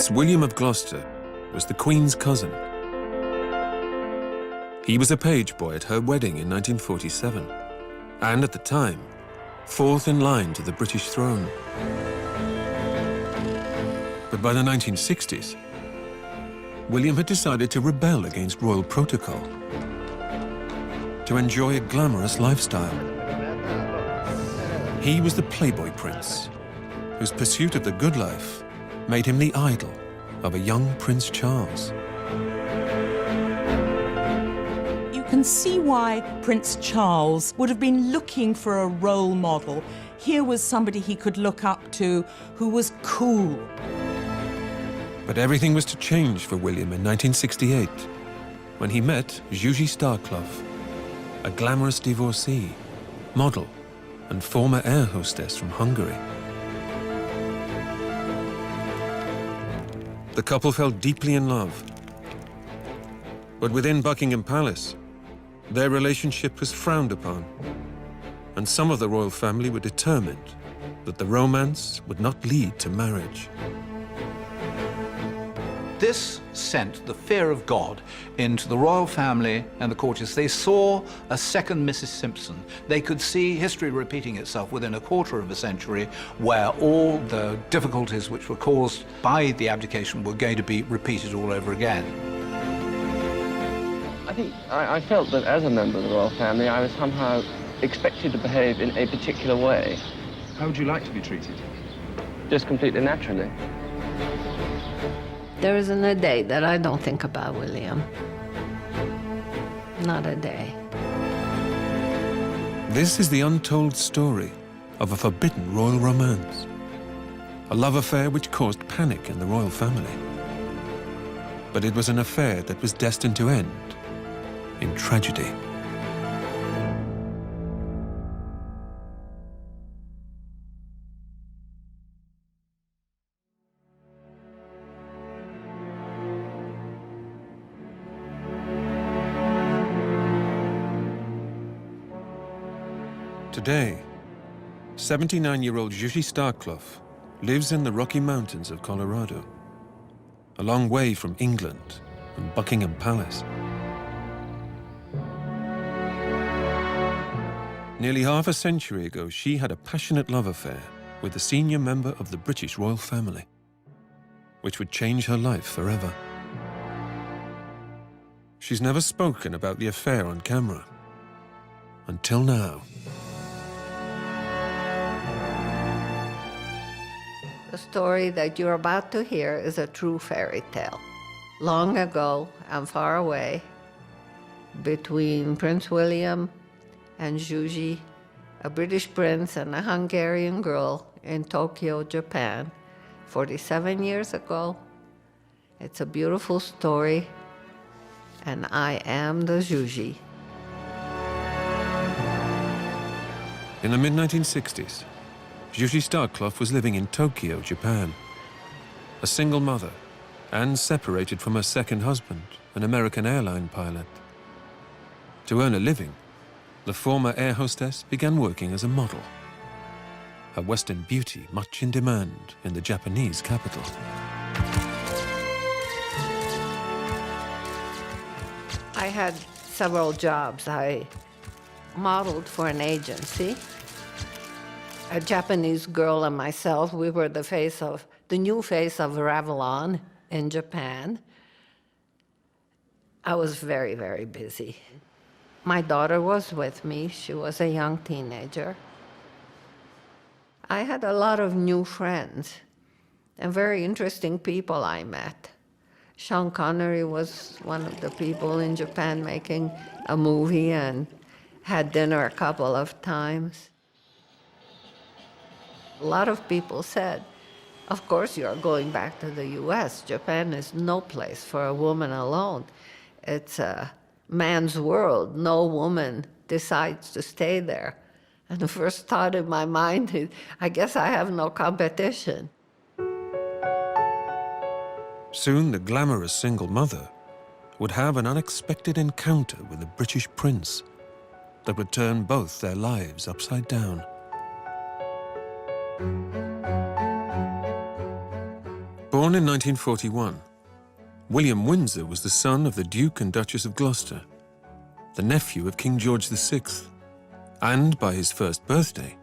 Prince William of Gloucester was the Queen's cousin. He was a page boy at her wedding in 1947, and at the time, fourth in line to the British throne. But by the 1960s, William had decided to rebel against royal protocol, to enjoy a glamorous lifestyle. He was the playboy prince, whose pursuit of the good life made him the idol of a young Prince Charles. You can see why Prince Charles would have been looking for a role model. Here was somebody he could look up to who was cool. But everything was to change for William in 1968, when he met Zsuzsi Starkloff, a glamorous divorcee, model, and former air hostess from Hungary. The couple fell deeply in love. But within Buckingham Palace, their relationship was frowned upon, and some of the royal family were determined that the romance would not lead to marriage. This sent the fear of God into the royal family and the courtiers. They saw a second Mrs. Simpson. They could see history repeating itself within a quarter of a century, where all the difficulties which were caused by the abdication were going to be repeated all over again. I think I felt that as a member of the royal family, I was somehow expected to behave in a particular way. How would you like to be treated? Just completely naturally. There isn't a day that I don't think about William. Not a day. This is the untold story of a forbidden royal romance, a love affair which caused panic in the royal family. But it was an affair that was destined to end in tragedy. Today, 79-year-old Zsuzsi Starkloff lives in the Rocky Mountains of Colorado, a long way from England and Buckingham Palace. Nearly half a century ago, she had a passionate love affair with a senior member of the British royal family, which would change her life forever. She's never spoken about the affair on camera, until now. The story that you're about to hear is a true fairy tale. Long ago and far away, between Prince William and Zsuzsi, a British prince and a Hungarian girl in Tokyo, Japan, 47 years ago. It's a beautiful story, and I am the Zsuzsi. In the mid-1960s, Zsuzsi Starkloff was living in Tokyo, Japan, a single mother and separated from her second husband, an American airline pilot. To earn a living, the former air hostess began working as a model, her Western beauty much in demand in the Japanese capital. I had several jobs. I modeled for an agency. A Japanese girl and myself, we were the new face of Revlon in Japan. I was very, very busy. My daughter was with me. She was a young teenager. I had a lot of new friends and very interesting people I met. Sean Connery was one of the people in Japan making a movie and had dinner a couple of times. A lot of people said, of course you're going back to the US. Japan is no place for a woman alone. It's a man's world. No woman decides to stay there. And the first thought in my mind is, I guess I have no competition. Soon, the glamorous single mother would have an unexpected encounter with a British prince that would turn both their lives upside down. Born in 1941, William Windsor was the son of the Duke and Duchess of Gloucester, the nephew of King George VI, and by his first birthday,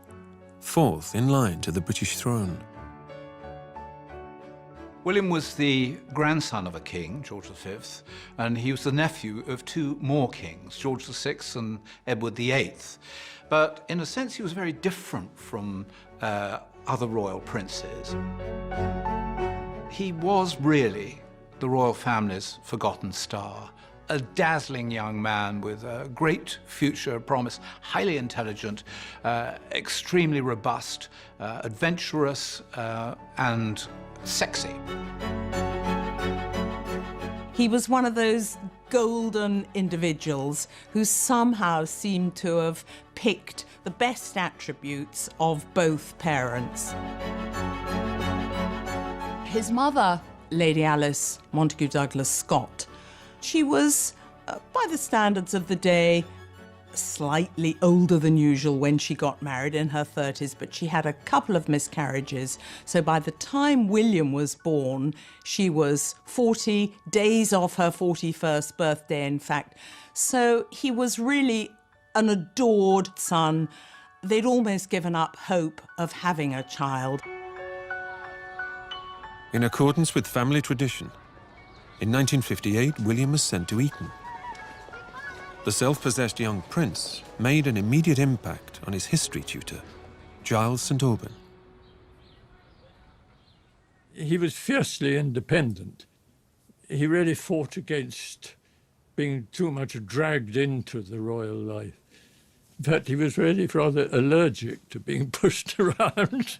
fourth in line to the British throne. William was the grandson of a king, George V, and he was the nephew of two more kings, George VI and Edward VIII. But in a sense, he was very different from other royal princes. He was really the royal family's forgotten star, a dazzling young man with a great future promise, highly intelligent, extremely robust, adventurous, and sexy. He was one of those golden individuals who somehow seemed to have picked the best attributes of both parents. His mother, Lady Alice Montagu Douglas Scott, she was, by the standards of the day, slightly older than usual when she got married, in her 30s, but she had a couple of miscarriages. So by the time William was born, she was 40 days off her 41st birthday, in fact. So he was really an adored son. They'd almost given up hope of having a child. In accordance with family tradition, in 1958, William was sent to Eton. The self-possessed young prince made an immediate impact on his history tutor, Giles St. Aubyn. He was fiercely independent. He really fought against being too much dragged into the royal life. In fact, he was really rather allergic to being pushed around.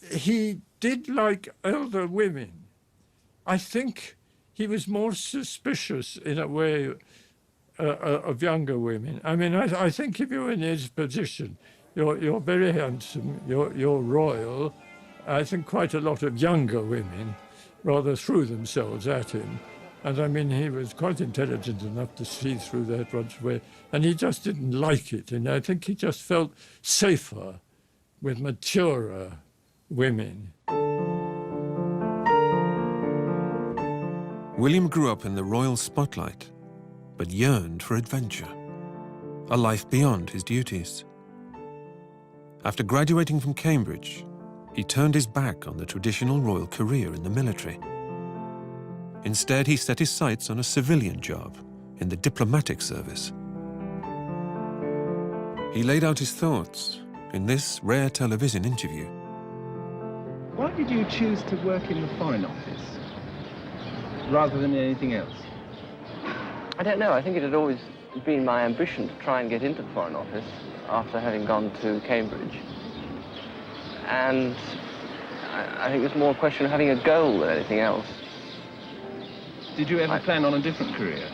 He did like elder women. I think he was more suspicious, in a way, of younger women. I mean, I think if you're in his position, you're very handsome, you're royal. I think quite a lot of younger women rather threw themselves at him. And I mean, he was quite intelligent enough to see through that once away, and he just didn't like it. And I think he just felt safer with maturer women. William grew up in the royal spotlight, but yearned for adventure, a life beyond his duties. After graduating from Cambridge, he turned his back on the traditional royal career in the military. Instead, he set his sights on a civilian job in the diplomatic service. He laid out his thoughts in this rare television interview. Why did you choose to work in the Foreign Office rather than anything else? I don't know. I think it had always been my ambition to try and get into the Foreign Office after having gone to Cambridge. And I think it's more a question of having a goal than anything else. Did you ever plan on a different career?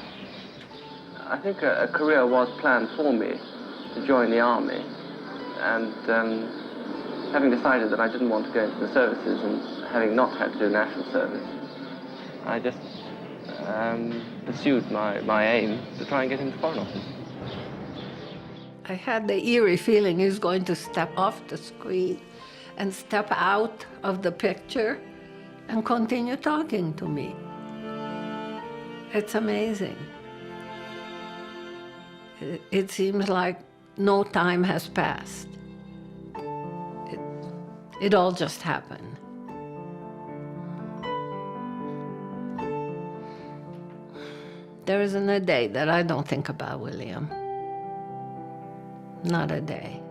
I think a career was planned for me to join the army. And having decided that I didn't want to go into the services and having not had to do national service, I just pursued my aim to try and get into the Foreign Office. I had the eerie feeling he was going to step off the screen and step out of the picture and continue talking to me. It's amazing. It seems like no time has passed. It all just happened. There isn't a day that I don't think about William. Not a day.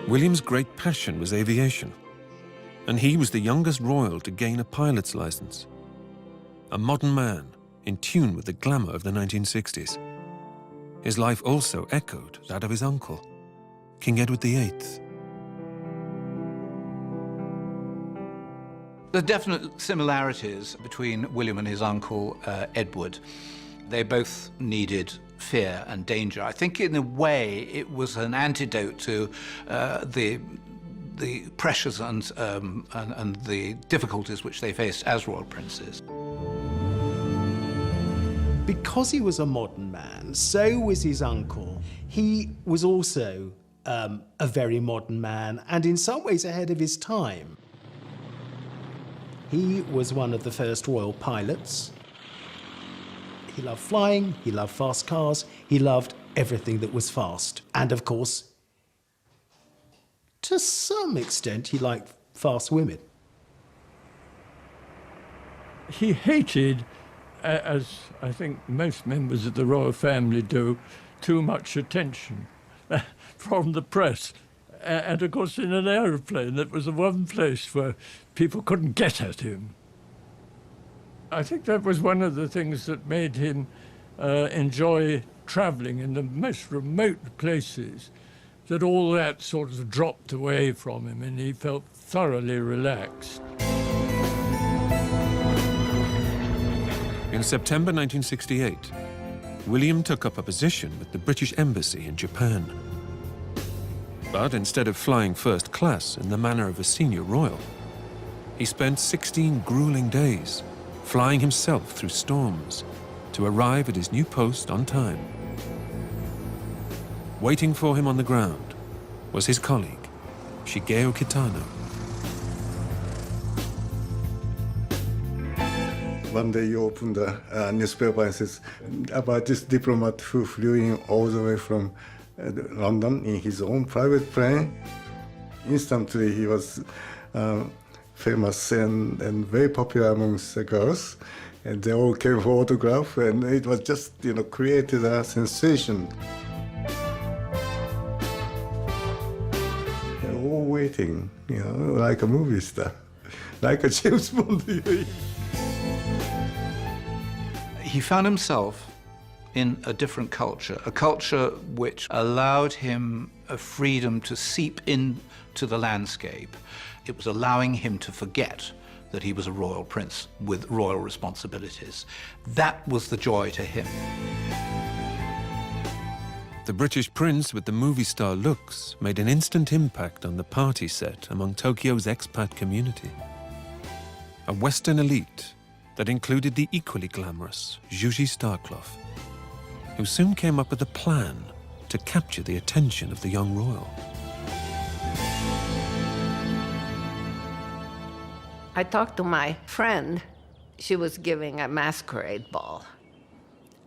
William's great passion was aviation, and he was the youngest royal to gain a pilot's license. A modern man in tune with the glamour of the 1960s. His life also echoed that of his uncle, King Edward VIII. There are definite similarities between William and his uncle, Edward. They both needed fear and danger. I think in a way it was an antidote to the pressures and the difficulties which they faced as royal princes. Because he was a modern man, so was his uncle. He was also a very modern man and in some ways ahead of his time. He was one of the first royal pilots. He loved flying, he loved fast cars, he loved everything that was fast. And of course, to some extent, he liked fast women. He hated, as I think most members of the royal family do, too much attention from the press. And of course, in an aeroplane, that was the one place where people couldn't get at him. I think that was one of the things that made him enjoy travelling in the most remote places, that all that sort of dropped away from him and he felt thoroughly relaxed. In September 1968, William took up a position with the British Embassy in Japan. But instead of flying first class in the manner of a senior royal, he spent 16 grueling days flying himself through storms to arrive at his new post on time. Waiting for him on the ground was his colleague, Shigeo Kitano. One day you open the newspaper and says about this diplomat who flew in all the way from London in his own private plane. Instantly he was famous and very popular amongst the girls, and they all came for autograph, and it was just, created a sensation. They're all waiting, like a movie star, like a James Bond. He found himself in a different culture, a culture which allowed him a freedom to seep into the landscape. It was allowing him to forget that he was a royal prince with royal responsibilities. That was the joy to him. The British prince with the movie star looks made an instant impact on the party set among Tokyo's expat community. A Western elite that included the equally glamorous Zsuzsi Starkloff, who soon came up with a plan to capture the attention of the young royal. I talked to my friend. She was giving a masquerade ball.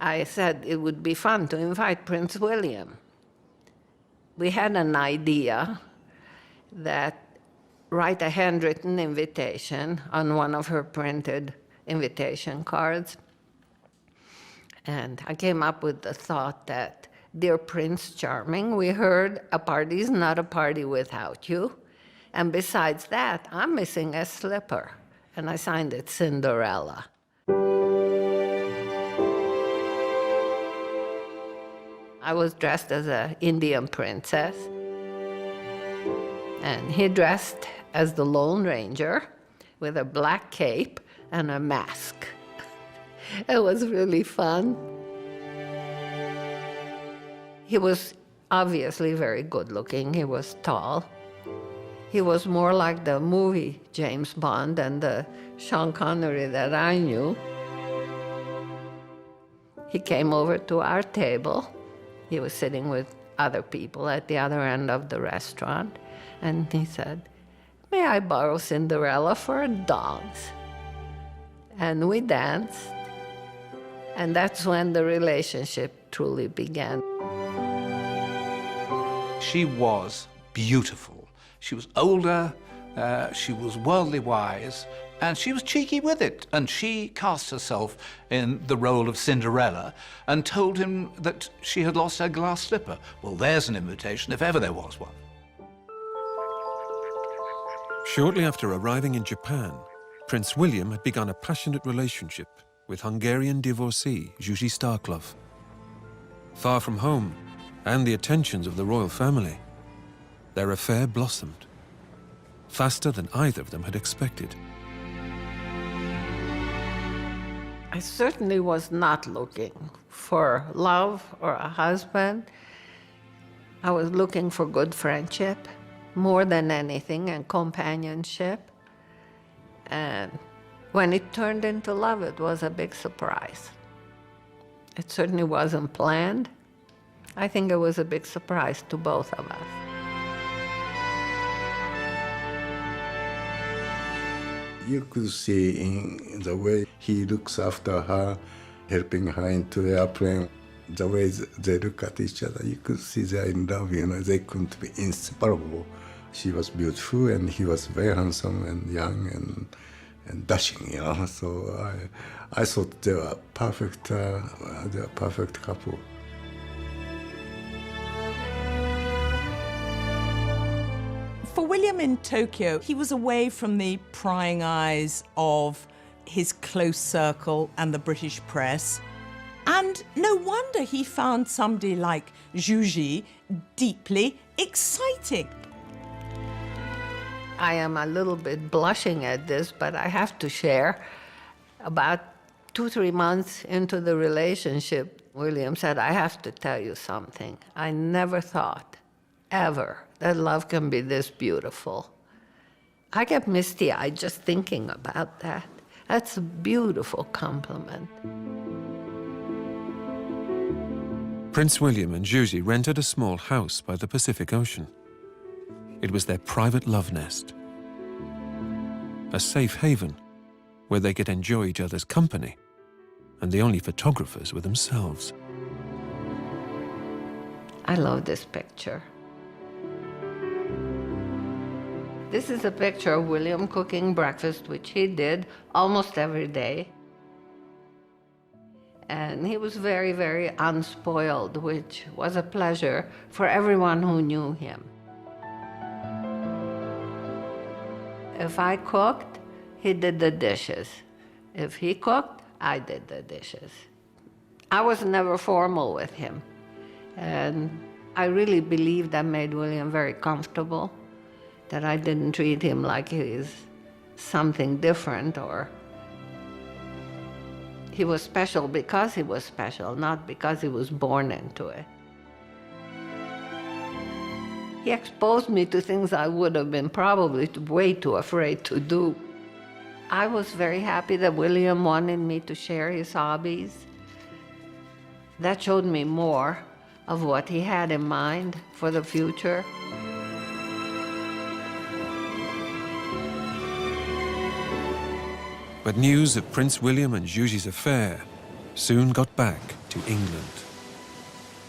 I said it would be fun to invite Prince William. We had an idea that write a handwritten invitation on one of her printed invitation cards. And I came up with the thought that, "Dear Prince Charming, we heard a party's not a party without you. And besides that, I'm missing a slipper." And I signed it Cinderella. I was dressed as an Indian princess. And he dressed as the Lone Ranger with a black cape and a mask. It was really fun. He was obviously very good looking. He was tall. He was more like the movie James Bond than the Sean Connery that I knew. He came over to our table. He was sitting with other people at the other end of the restaurant. And he said, "May I borrow Cinderella for a dance?" And we danced. And that's when the relationship truly began. She was beautiful. She was older, she was worldly wise, and she was cheeky with it. And she cast herself in the role of Cinderella and told him that she had lost her glass slipper. Well, there's an invitation if ever there was one. Shortly after arriving in Japan, Prince William had begun a passionate relationship with Hungarian divorcee Zsuzsi Starkloff. Far from home and the attentions of the royal family, their affair blossomed, faster than either of them had expected. I certainly was not looking for love or a husband. I was looking for good friendship, more than anything, and companionship. And when it turned into love, it was a big surprise. It certainly wasn't planned. I think it was a big surprise to both of us. You could see in the way he looks after her, helping her into the airplane, the way they look at each other, you could see they're in love, you know, they couldn't be inseparable. She was beautiful and he was very handsome and young and dashing, you know, so I thought they were perfect couple. For William in Tokyo, he was away from the prying eyes of his close circle and the British press. And no wonder he found somebody like Zsuzsi deeply exciting. I am a little bit blushing at this, but I have to share. About 2-3 months into the relationship, William said, I have to tell you something. I never thought, ever, that love can be this beautiful. I get misty-eyed just thinking about that. That's a beautiful compliment. Prince William and Zsuzsi rented a small house by the Pacific Ocean. It was their private love nest, a safe haven where they could enjoy each other's company, and the only photographers were themselves. I love this picture. This is a picture of William cooking breakfast, which he did almost every day. And he was very, very unspoiled, which was a pleasure for everyone who knew him. If I cooked, he did the dishes. If he cooked, I did the dishes. I was never formal with him. And I really believe that made William very comfortable, that I didn't treat him like he's something different, or he was special because he was special, not because he was born into it. He exposed me to things I would have been probably way too afraid to do. I was very happy that William wanted me to share his hobbies. That showed me more of what he had in mind for the future. But news of Prince William and Zsuzsi's affair soon got back to England.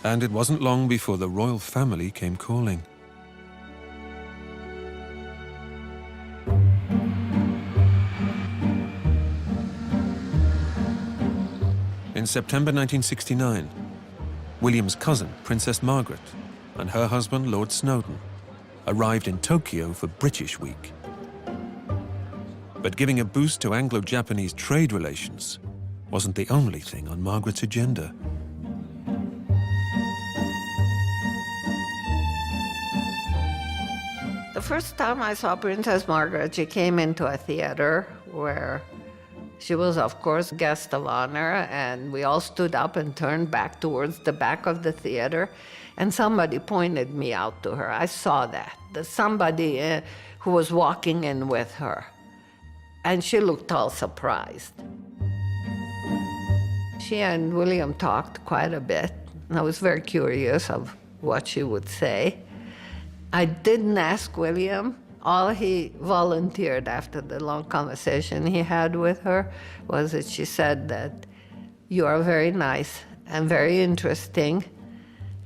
And it wasn't long before the royal family came calling. In September 1969, William's cousin, Princess Margaret, and her husband, Lord Snowdon, arrived in Tokyo for British Week. But giving a boost to Anglo-Japanese trade relations wasn't the only thing on Margaret's agenda. The first time I saw Princess Margaret, she came into a theater where she was, of course, guest of honor, and we all stood up and turned back towards the back of the theater, and somebody pointed me out to her. I saw that somebody who was walking in with her. And she looked all surprised. She and William talked quite a bit, and I was very curious of what she would say. I didn't ask William. All he volunteered after the long conversation he had with her was that she said that you are very nice and very interesting,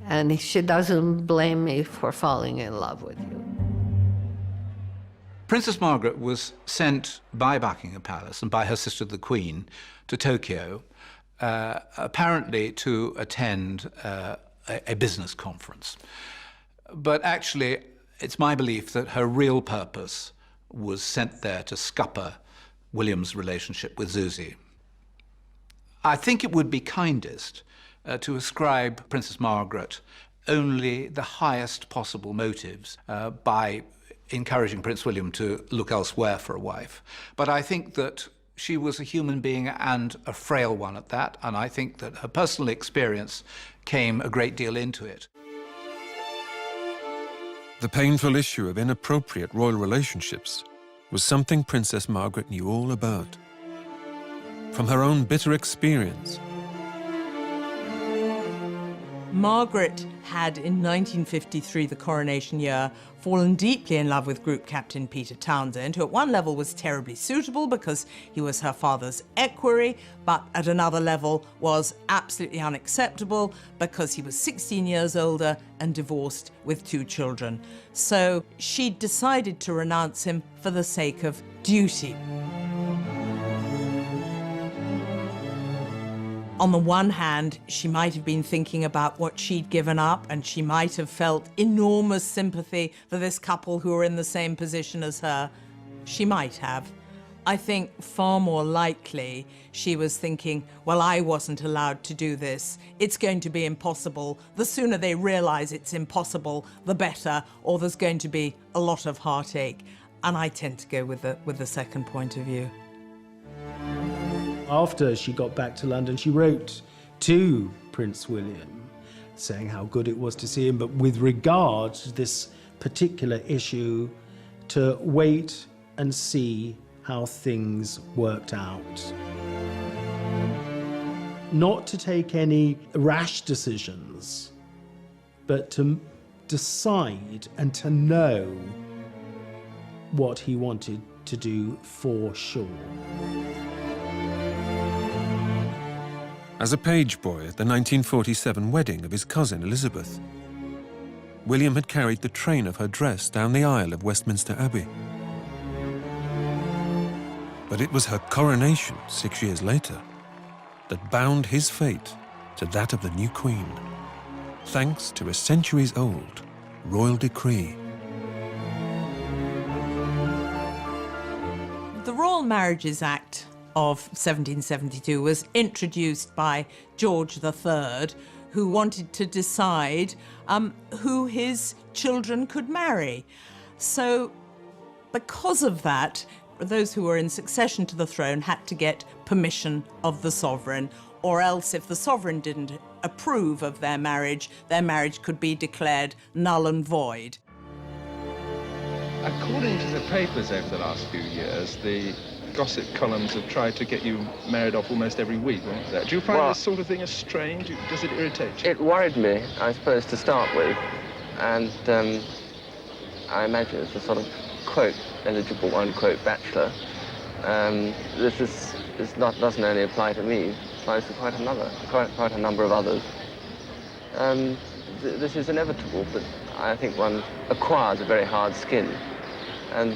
and she doesn't blame me for falling in love with you. Princess Margaret was sent by Buckingham Palace and by her sister the Queen to Tokyo, apparently to attend a business conference. But actually, it's my belief that her real purpose was sent there to scupper William's relationship with Zsuzsi. I think it would be kindest to ascribe Princess Margaret only the highest possible motives by encouraging Prince William to look elsewhere for a wife. But I think that she was a human being and a frail one at that, and I think that her personal experience came a great deal into it. The painful issue of inappropriate royal relationships was something Princess Margaret knew all about. From her own bitter experience, Margaret had, in 1953, the coronation year, fallen deeply in love with Group Captain Peter Townsend, who at one level was terribly suitable because he was her father's equerry, but at another level was absolutely unacceptable because he was 16 years older and divorced with 2 children. So she decided to renounce him for the sake of duty. On the one hand, she might have been thinking about what she'd given up, and she might have felt enormous sympathy for this couple who were in the same position as her. She might have. I think far more likely she was thinking, well, I wasn't allowed to do this. It's going to be impossible. The sooner they realize it's impossible, the better, or there's going to be a lot of heartache. And I tend to go with the second point of view. After she got back to London, she wrote to Prince William saying how good it was to see him, but with regard to this particular issue, to wait and see how things worked out. Not to take any rash decisions, but to decide and to know what he wanted to do for sure. As a page boy at the 1947 wedding of his cousin Elizabeth, William had carried the train of her dress down the aisle of Westminster Abbey. But it was her coronation 6 years later that bound his fate to that of the new queen, thanks to a centuries-old royal decree. The Royal Marriages Act of 1772 was introduced by George III, who wanted to decide who his children could marry. So because of that, those who were in succession to the throne had to get permission of the sovereign, or else if the sovereign didn't approve of their marriage could be declared null and void. According to the papers over the last few years, the gossip columns have tried to get you married off almost every week, won't they? Do you find this sort of thing as strange? Does it irritate you? It worried me, I suppose, to start with, and I imagine it's a sort of quote eligible unquote bachelor. This doesn't only apply to me; it applies to quite a number of others. This is inevitable, but I think one acquires a very hard skin, and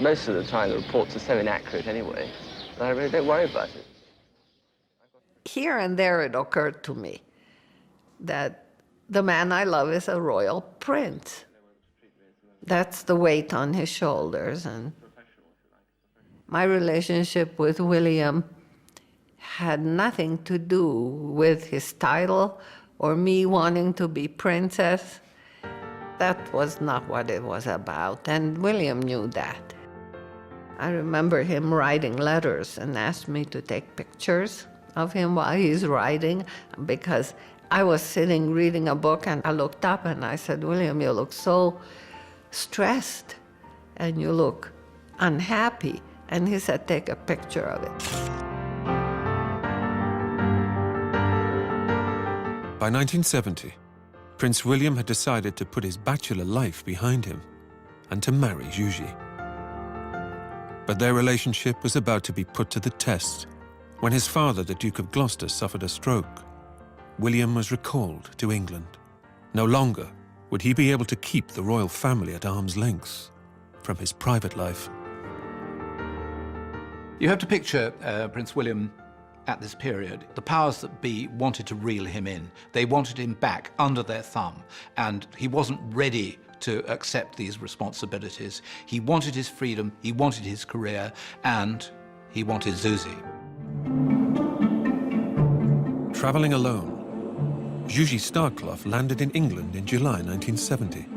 most of the time the reports are so inaccurate anyway that I really don't worry about it. Here and there it occurred to me that the man I love is a royal prince. That's the weight on his shoulders. And my relationship with William had nothing to do with his title or me wanting to be princess. That was not what it was about, and William knew that. I remember him writing letters and asked me to take pictures of him while he's writing, because I was sitting reading a book and I looked up and I said, William, you look so stressed and you look unhappy. And he said, take a picture of it. By 1970, Prince William had decided to put his bachelor life behind him and to marry Zsuzsi. But their relationship was about to be put to the test when his father, the Duke of Gloucester, suffered a stroke. William was recalled to England. No longer would he be able to keep the royal family at arm's length from his private life. You have to picture Prince William at this period. The powers that be wanted to reel him in. They wanted him back under their thumb, and he wasn't ready to accept these responsibilities. He wanted his freedom, he wanted his career, and he wanted Zsuzsi. Traveling alone, Zsuzsi Starkloff landed in England in July 1970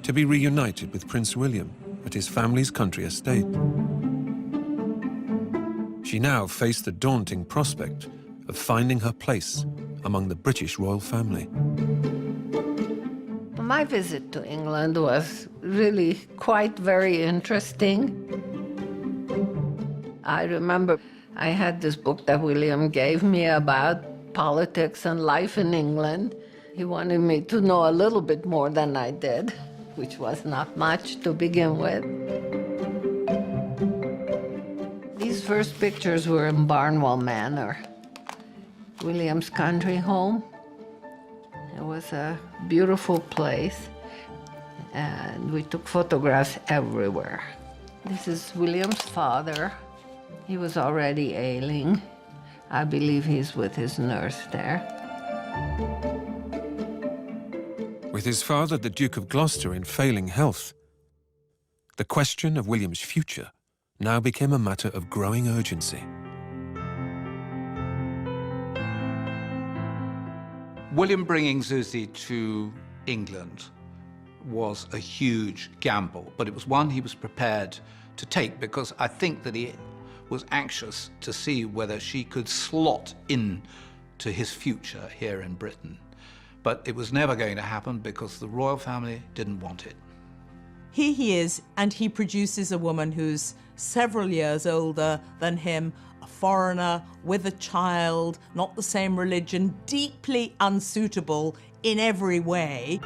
to be reunited with Prince William at his family's country estate. She now faced the daunting prospect of finding her place among the British royal family. My visit to England was really quite very interesting. I remember I had this book that William gave me about politics and life in England, He wanted me to know a little bit more than I did, which was not much to begin with. These first pictures were in Barnwell Manor, William's country home. It was a beautiful place, and we took photographs everywhere. This is William's father. He was already ailing. I believe he's with his nurse there. With his father, the Duke of Gloucester, in failing health, the question of William's future now became a matter of growing urgency. William bringing Zsuzsi to England was a huge gamble, but it was one he was prepared to take because I think that he was anxious to see whether she could slot in to his future here in Britain. But it was never going to happen because the royal family didn't want it. Here he is, and he produces a woman who's several years older than him, a foreigner with a child, not the same religion, deeply unsuitable in every way.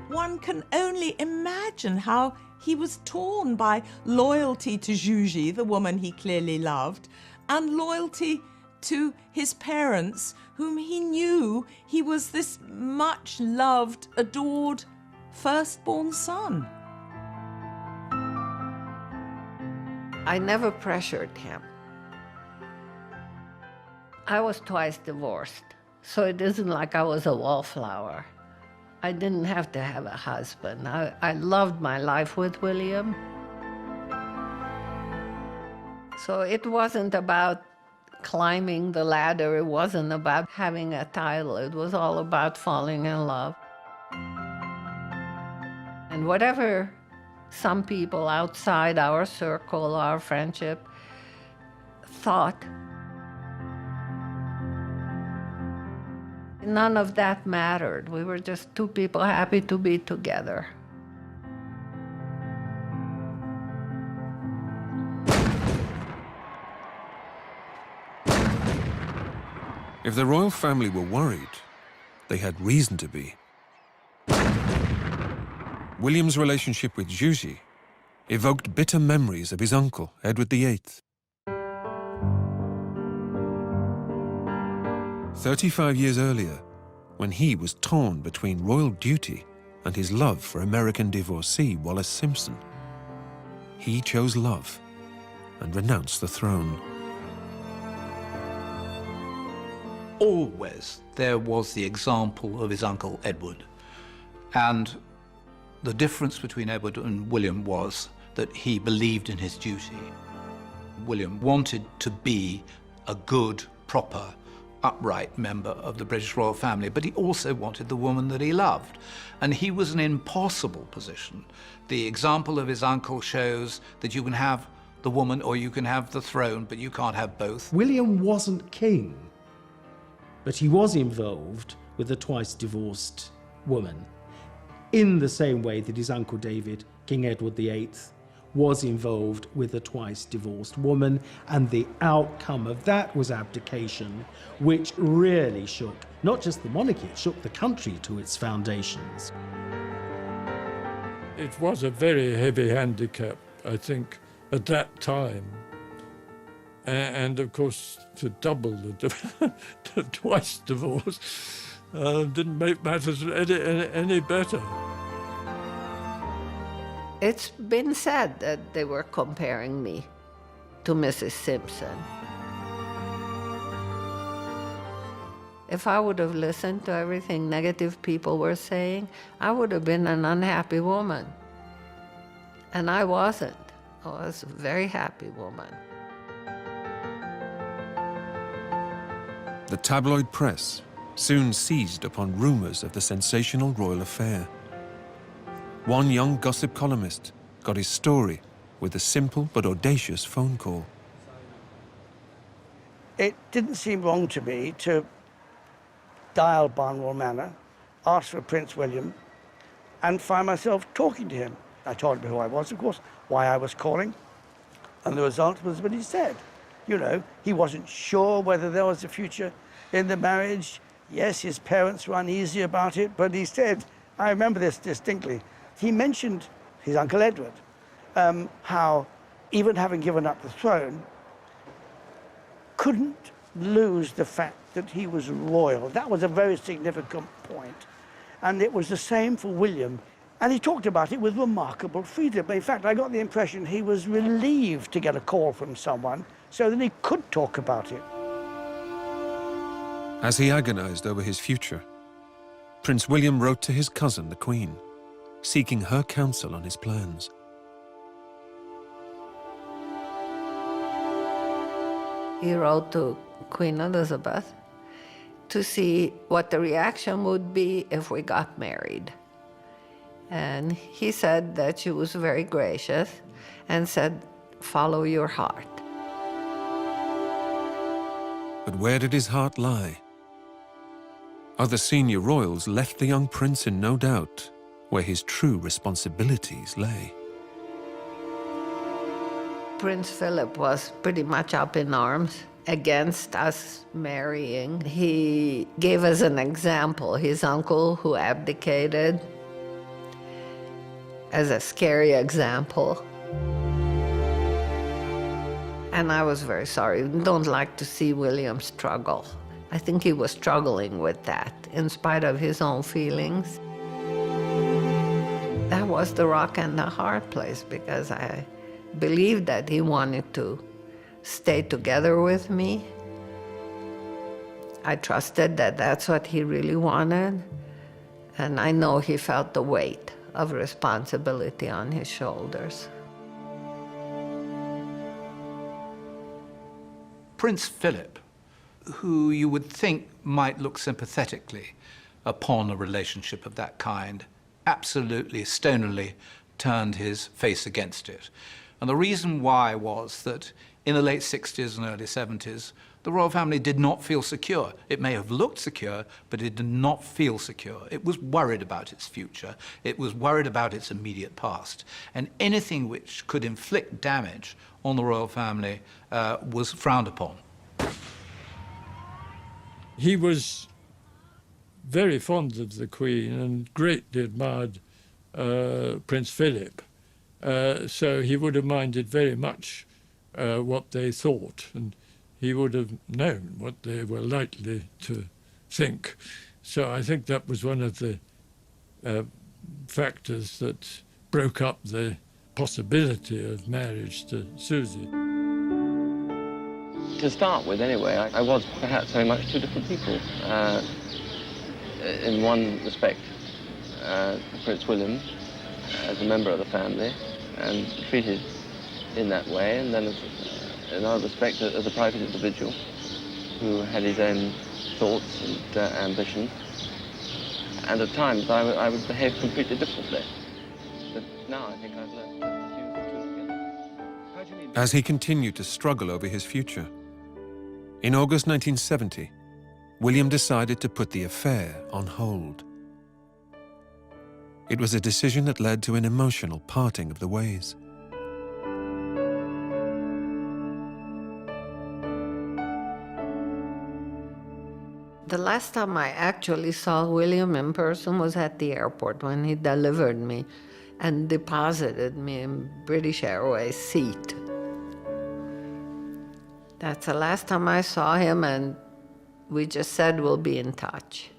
One can only imagine how he was torn by loyalty to Zsuzsi, the woman he clearly loved, and loyalty to his parents, whom he knew he was this much loved, adored firstborn son. I never pressured him. I was twice divorced, so it isn't like I was a wallflower. I didn't have to have a husband. I loved my life with William. So it wasn't about climbing the ladder. It wasn't about having a title. It was all about falling in love. And whatever some people outside our circle, our friendship, thought, none of that mattered. We were just two people happy to be together. If the royal family were worried, they had reason to be. William's relationship with Zsuzsi evoked bitter memories of his uncle, Edward VIII. 35 years earlier, when he was torn between royal duty and his love for American divorcee Wallis Simpson, he chose love and renounced the throne. Always there was the example of his uncle Edward. And the difference between Edward and William was that he believed in his duty. William wanted to be a good, proper, upright member of the British royal family, but he also wanted the woman that he loved. And he was in an impossible position. The example of his uncle shows that you can have the woman or you can have the throne, but you can't have both. William wasn't king, but he was involved with a twice divorced woman, in the same way that his uncle David, King Edward VIII, was involved with a twice divorced woman, and the outcome of that was abdication, which really shook not just the monarchy, it shook the country to its foundations. It was a very heavy handicap, I think, at that time. And of course, to double the twice divorce didn't make matters any better. It's been said that they were comparing me to Mrs. Simpson. If I would have listened to everything negative people were saying, I would have been an unhappy woman. And I wasn't. I was a very happy woman. The tabloid press soon seized upon rumors of the sensational royal affair. One young gossip columnist got his story with a simple but audacious phone call. It didn't seem wrong to me to dial Barnwell Manor, ask for Prince William, and find myself talking to him. I told him who I was, of course, why I was calling, and the result was what he said. You know, he wasn't sure whether there was a future, in the marriage. Yes, his parents were uneasy about it, but he said, I remember this distinctly, he mentioned his Uncle Edward, how even having given up the throne, couldn't lose the fact that he was royal. That was a very significant point. And it was the same for William. And he talked about it with remarkable freedom. In fact, I got the impression he was relieved to get a call from someone so that he could talk about it. As he agonized over his future, Prince William wrote to his cousin, the Queen, seeking her counsel on his plans. He wrote to Queen Elizabeth to see what the reaction would be if we got married. And he said that she was very gracious and said, follow your heart. But where did his heart lie? Other senior royals left the young prince in no doubt where his true responsibilities lay. Prince Philip was pretty much up in arms against us marrying. He gave us an example, his uncle who abdicated, as a scary example. And I was very sorry. Don't like to see William struggle. I think he was struggling with that, in spite of his own feelings. That was the rock and the hard place, because I believed that he wanted to stay together with me. I trusted that that's what he really wanted, and I know he felt the weight of responsibility on his shoulders. Prince Philip, who you would think might look sympathetically upon a relationship of that kind, absolutely stonily turned his face against it. And the reason why was that in the late 60s and early 70s, the royal family did not feel secure. It may have looked secure, but it did not feel secure. It was worried about its future. It was worried about its immediate past. And anything which could inflict damage on the royal family was frowned upon. He was very fond of the Queen and greatly admired Prince Philip. So he would have minded very much what they thought, and he would have known what they were likely to think. So I think that was one of the factors that broke up the possibility of marriage to Zsuzsi. To start with, anyway, I was perhaps very much two different people. In one respect, Prince William, as a member of the family, and treated in that way, and then in another respect, as a private individual who had his own thoughts and ambitions. And at times I would behave completely differently. But now I think I've learned to fuse the two together. As he continued to struggle over his future, in August 1970, William decided to put the affair on hold. It was a decision that led to an emotional parting of the ways. The last time I actually saw William in person was at the airport when he delivered me and deposited me in British Airways seat. That's the last time I saw him, and we just said we'll be in touch.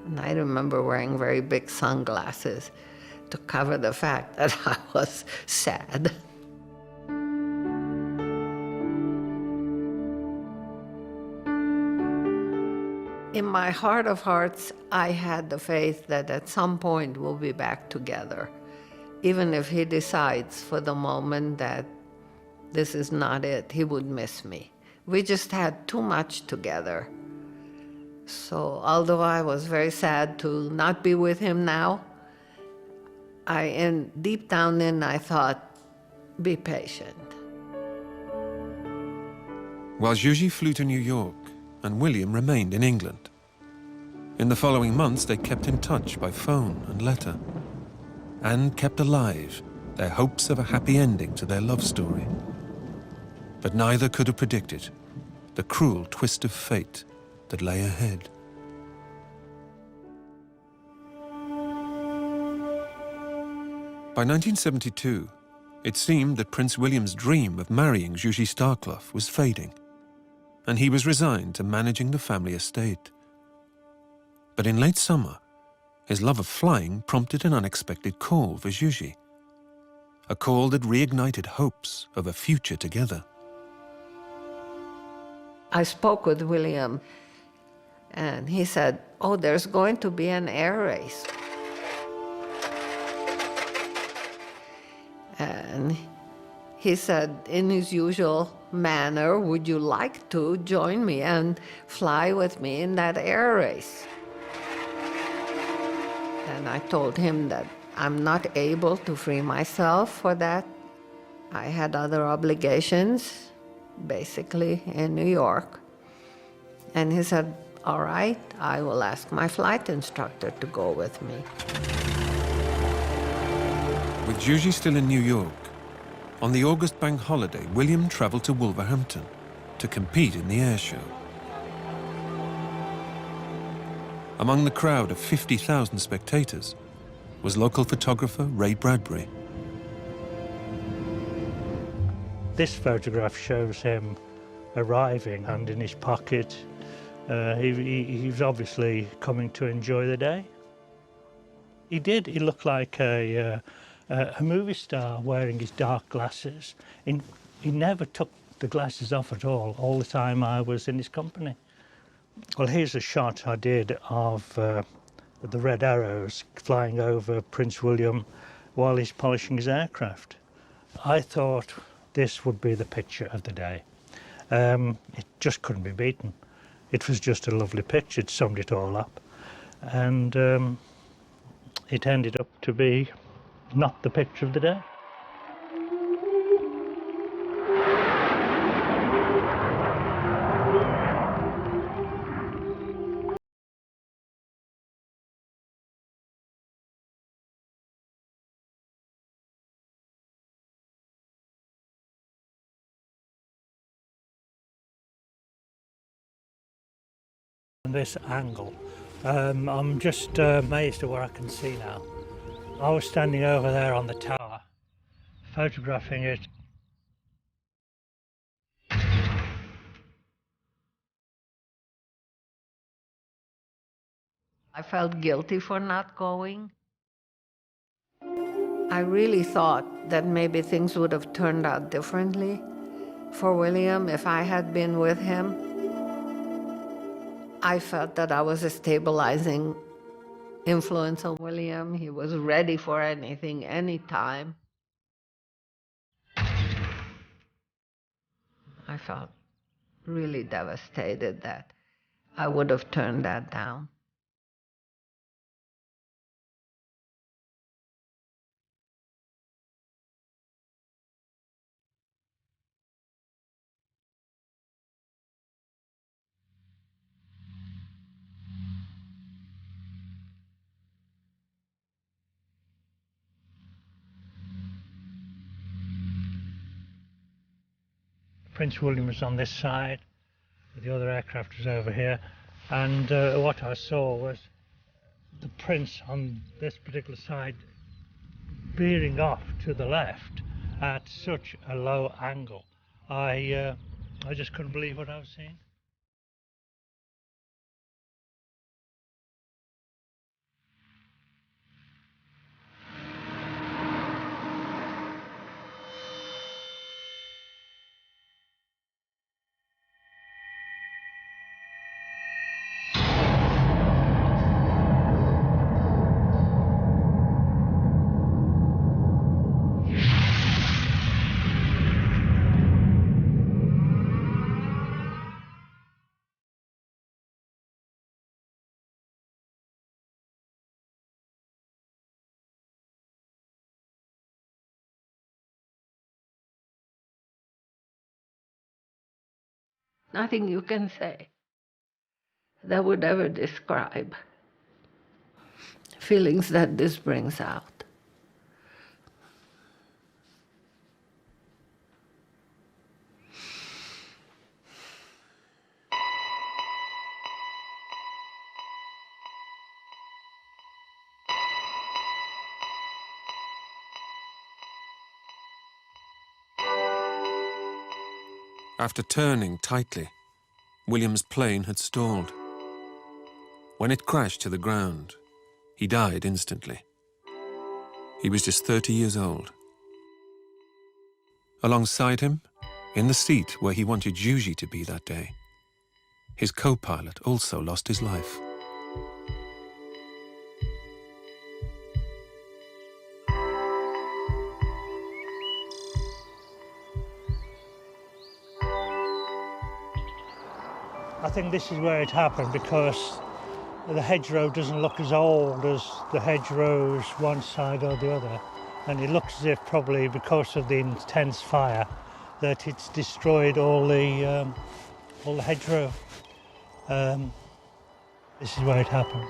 And I remember wearing very big sunglasses to cover the fact that I was sad. In my heart of hearts, I had the faith that at some point we'll be back together, even if he decides for the moment that this is not it, he would miss me. We just had too much together. So although I was very sad to not be with him now, deep down in, I thought, be patient. While Zsuzsi flew to New York and William remained in England. In the following months, they kept in touch by phone and letter, and kept alive their hopes of a happy ending to their love story. But neither could have predicted the cruel twist of fate that lay ahead. By 1972, it seemed that Prince William's dream of marrying Zsuzsi Starkloff was fading, and he was resigned to managing the family estate. But in late summer, his love of flying prompted an unexpected call for Zsuzsi, a call that reignited hopes of a future together. I spoke with William, and he said, "Oh, there's going to be an air race." And he said, in his usual manner, "Would you like to join me and fly with me in that air race?" And I told him that I'm not able to free myself for that. I had other obligations, basically in New York. And he said, "All right, I will ask my flight instructor to go with me." With Zsuzsi still in New York, on the August bank holiday, William travelled to Wolverhampton to compete in the air show. Among the crowd of 50,000 spectators was local photographer Ray Bradbury. This photograph shows him arriving, hand in his pocket. He was obviously coming to enjoy the day. He did. He looked like a movie star wearing his dark glasses. He never took the glasses off at all the time I was in his company. Well, here's a shot I did of the red arrows flying over Prince William while he's polishing his aircraft. I thought this would be the picture of the day. It just couldn't be beaten. It was just a lovely picture. It summed it all up. And it ended up to be not the picture of the day. This angle, I'm just amazed at what I can see now. I was standing over there on the tower, photographing it. I felt guilty for not going. I really thought that maybe things would have turned out differently for William if I had been with him. I felt that I was a stabilizing influence on William. He was ready for anything, anytime. I felt really devastated that I would have turned that down. Prince William was on this side, the other aircraft was over here, and what I saw was the Prince on this particular side veering off to the left at such a low angle. I just couldn't believe what I was seeing. Nothing you can say that would ever describe feelings that this brings out. After turning tightly, William's plane had stalled. When it crashed to the ground, he died instantly. He was just 30 years old. Alongside him, in the seat where he wanted Zsuzsi to be that day, his co-pilot also lost his life. I think this is where it happened because the hedgerow doesn't look as old as the hedgerows one side or the other. And it looks as if probably because of the intense fire that it's destroyed all the hedgerow. This is where it happened.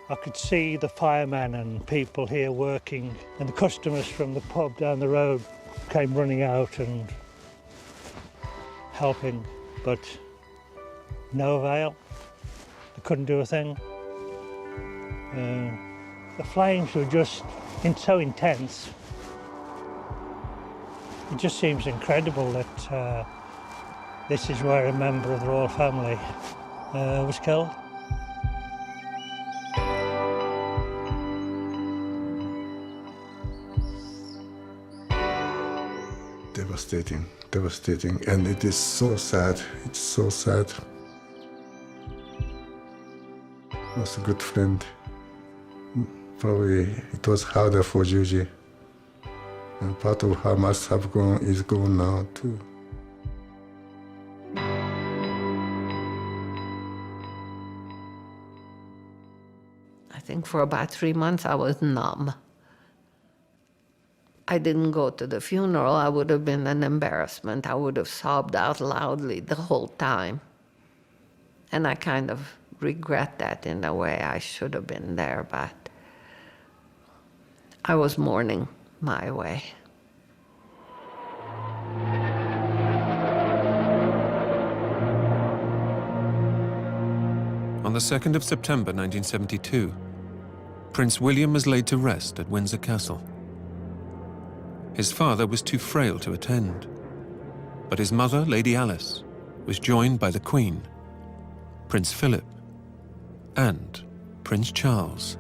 I could see the firemen and people here working, and the customers from the pub down the road came running out and helping, but no avail. They couldn't do a thing. The flames were just so intense. It just seems incredible that this is where a member of the royal family was killed. Devastating, devastating, and it is so sad. It's so sad. He was a good friend. Probably it was harder for Zsuzsi, and part of her must have gone is gone now too. I think for about 3 months I was numb. I didn't go to the funeral. I would have been an embarrassment. I would have sobbed out loudly the whole time. And I kind of regret that in a way. I should have been there, but I was mourning my way. On the 2nd of September 1972, Prince William was laid to rest at Windsor Castle. His father was too frail to attend, but his mother, Lady Alice, was joined by the Queen, Prince Philip, and Prince Charles.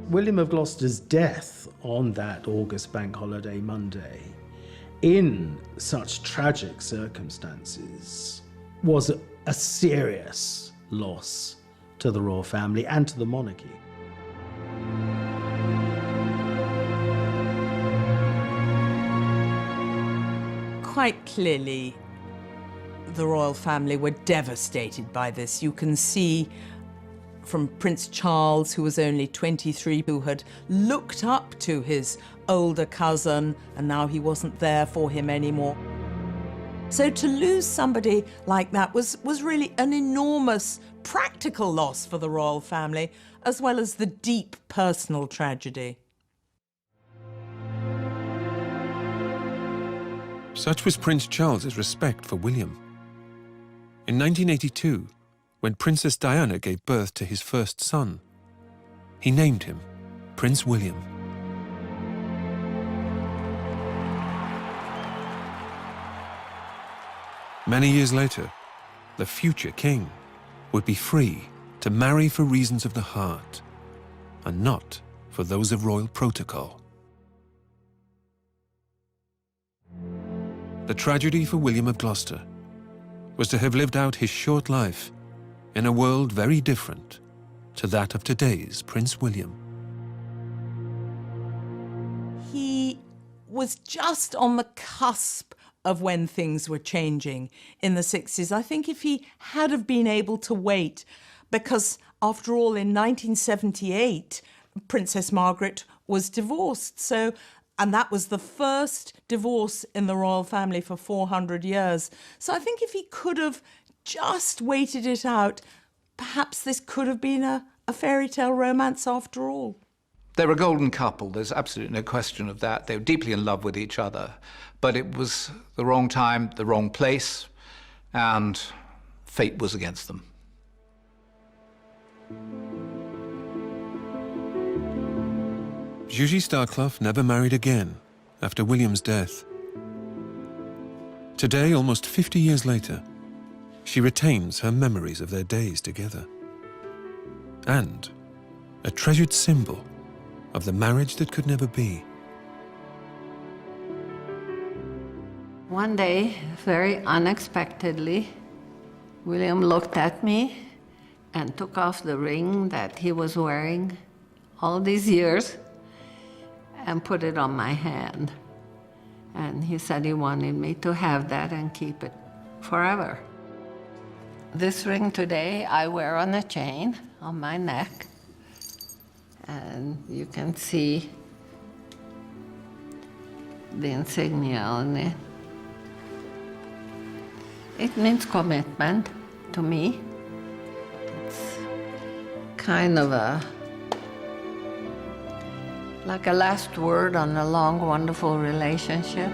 William of Gloucester's death on that August Bank Holiday Monday, in such tragic circumstances, was a serious loss to the royal family and to the monarchy. Quite clearly, the royal family were devastated by this. You can see from Prince Charles, who was only 23, who had looked up to his older cousin, and now he wasn't there for him anymore. So to lose somebody like that was really an enormous practical loss for the royal family, as well as the deep personal tragedy. Such was Prince Charles's respect for William. In 1982, when Princess Diana gave birth to his first son, he named him Prince William. Many years later, the future king would be free to marry for reasons of the heart and not for those of royal protocol. The tragedy for William of Gloucester was to have lived out his short life in a world very different to that of today's Prince William. He was just on the cusp of when things were changing in the 60s. I think if he had have been able to wait, because after all, in 1978, Princess Margaret was divorced. And that was the first divorce in the royal family for 400 years. So I think if he could have just waited it out, perhaps this could have been a fairy tale romance after all. They were a golden couple, there's absolutely no question of that. They were deeply in love with each other, but it was the wrong time, the wrong place, and fate was against them. Zsuzsi Starkloff never married again after William's death. Today, almost 50 years later, she retains her memories of their days together and a treasured symbol of the marriage that could never be. One day, very unexpectedly, William looked at me and took off the ring that he was wearing all these years and put it on my hand. And he said he wanted me to have that and keep it forever. This ring today I wear on a chain on my neck, and you can see the insignia on it. It means commitment to me. It's kind of like a last word on a long, wonderful relationship.